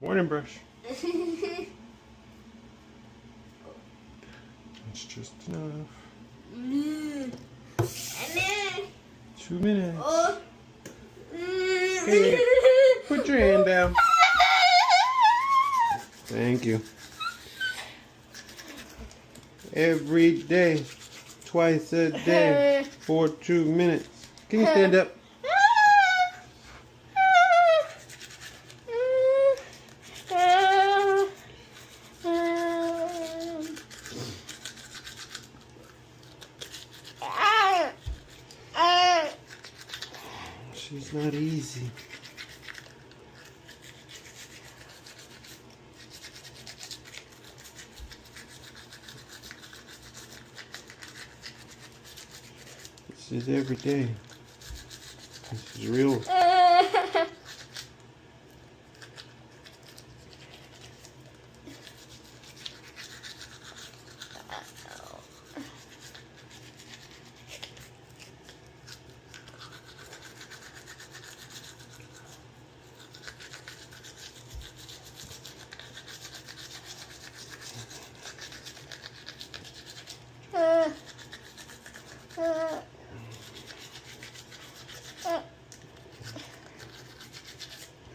Morning brush. It's just enough. 2 minutes. Okay. Put your hand down. Thank you. Every day, twice a day, for 2 minutes. Can you stand up? She's not easy. This is every day. This is real.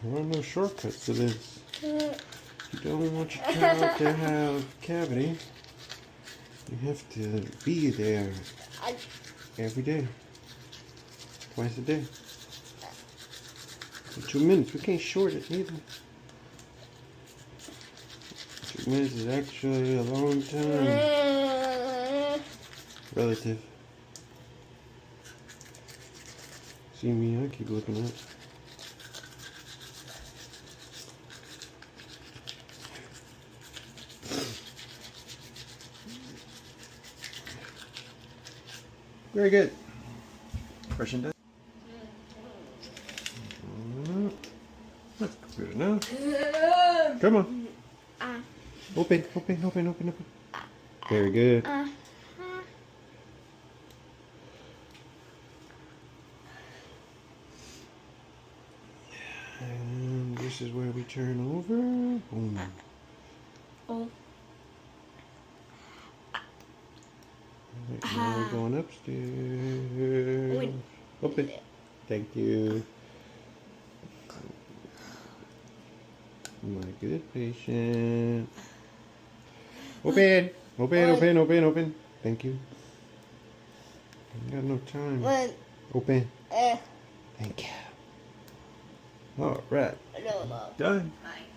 There are no shortcuts to this. You don't want your child to have cavity. You have to be there every day. Twice a day. For 2 minutes. We can't short it either. 2 minutes is actually a long time. Relative. See me, I keep looking up. Very good. Brushing done. That's good enough. Come on. Open, open, open, open, open. Very good. And this is where we turn over. Boom. Oh. Right, now we're going upstairs. Open. Thank you. My good patient. Open. Open, open, open, open. Thank you. I got no time. Open. Thank you. All right. Done. Bye.